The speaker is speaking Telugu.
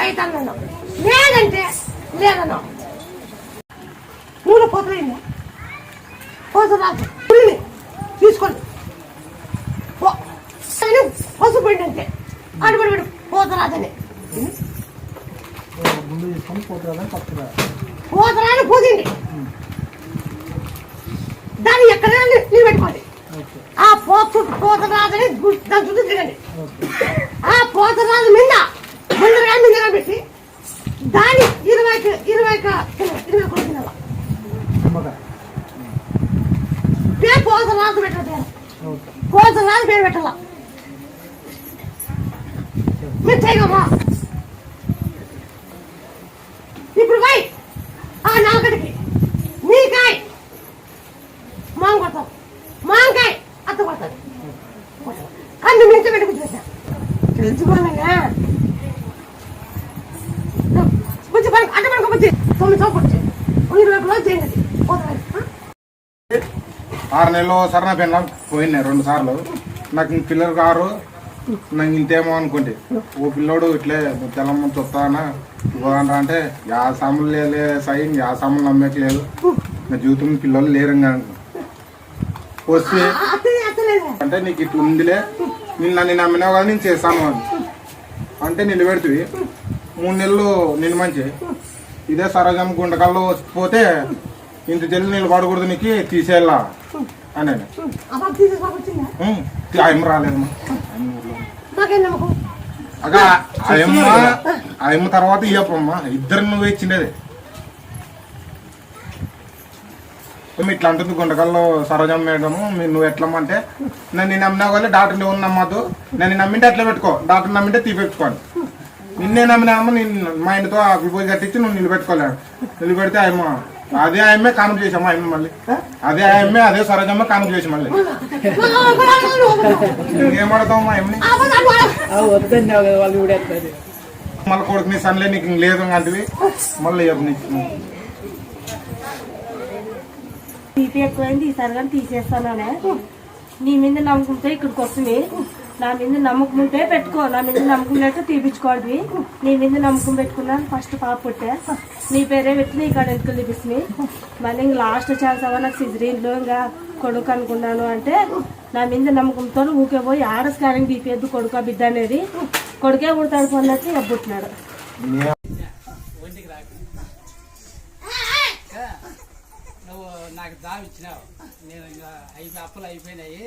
అవుతాను లేదంటే లేదన్నా నువ్వు పోతలేండి పోతరాదు పుల్లిని తీసుకోండి పసుపోయింది అంతే అడుగుడు పోతరాదని పోతరాని పోదండి దాన్ని ఎక్కడైనా నీళ్ళు పెట్టుకోండి ఆ పోతరాదని దాని చుట్టూ తిరగండి ఆ పోతరాజు మీద ముందరగా పెట్టి దాన్ని 20 కూడా తినాల పేరు పోతరాజు పెట్టాలి పోతరాజు పేరు పెట్టాల మీరు చేయగమ్మా ఇప్పుడు పోయి ఆ నాలుగడికి నీకాయ మాంగ కొడతాం మాంకాయ అత్త కొడతాడు కన్ను మించి పెట్టి కూర్చోబెట్టా తెలుసుకోవాలన్నా కొంచెం పని అడ్డ పడుకోవచ్చు 9 సంవత్సరం 20 రోజులు చేయండి 6 నెలలు సరణ పెళ్ళ పోయినాయి 2 సార్లు నాకు పిల్లలు కారు నాకు ఇంతేమో అనుకుంటే ఓ పిల్లోడు ఇట్లే తెల్లమ్మ చూస్తానా ఇవ్వాలంటా అంటే యా సాములు లేలే సై యా సాములు నమ్మకలేదు నా జీవితం పిల్లలు లేరంగా వస్తే అంటే నీకు ఇట్లా ఉందిలే నన్ను నమ్మినావు కదా నేను చేస్తాను అని అంటే నిలబెడుతుంది 3 నెలలు నేను మంచి ఇదే సరోజం గుండకల్లో పోతే ఇంత జల్లి నిలబడకూడదు నీకు తీసేయాలా అని ఆయన రాలేదమ్మా అగా ఆయమ్మ తర్వాత ఇయ్యప్పమ్మా ఇద్దరు నువ్వు ఇచ్చిండేది ఇట్లా అంటుంది గుండకల్లో సరోజం మేడము నువ్వు ఎట్లమ్మంటే నన్ను నమ్మినావు కానీ డాక్టర్ని ఎవరు నమ్మద్దు నన్ను నమ్మింటే అట్లా పెట్టుకో డాక్టర్ నమ్మింటే తీపెట్టుకోండి నిన్నే నమ్మినామో నేను మా ఇంటితో గ్లూకోజ్ కట్టించి నువ్వు నిలబెట్టుకోలేడు నిలబెడితే ఆయమ్మ అదే ఆయమ్మే కానుక చేసాము ఆయమ్మ మళ్ళీ అదే ఆయమ్మే అదే సరోజమ్మ కానుక చేసి మళ్ళీ ఏమడతావు ఆయమ్మని మళ్ళీ కొడుకు నీ సన్లే నీకు లేదు అంటివి మళ్ళీ తీపి ఎక్కువైంది ఈసారి కానీ తీసేస్తానే నీ మీద నమ్ముకుంటే ఇక్కడికి వస్తుంది నా మీద నమ్మకం ఉంటే పెట్టుకో నా మీద నమ్మకం లేక తీపించుకోండి నీ మీద నమ్మకం పెట్టుకున్నాను ఫస్ట్ పాప పుట్టే నీ పేరే పెట్టి నీ కాడ ఎందుకు తీపిస్తుంది మళ్ళీ ఇంక లాస్ట్ చేస్తావా నాకు సిజరీన్లో ఇంకా కొడుకు అనుకున్నాను అంటే నా మీద నమ్మకంతో ఊకే పోయి ఆడ స్కానింగ్ తీపియద్దు కొడుకు బిడ్డ అనేది కొడుకే పుడతాడు కొన్నట్టు ఎబ్బుట్టినాడు నువ్వు నాకు జాబ్ ఇచ్చినావు నేను అప్పులు అయిపోయినాయి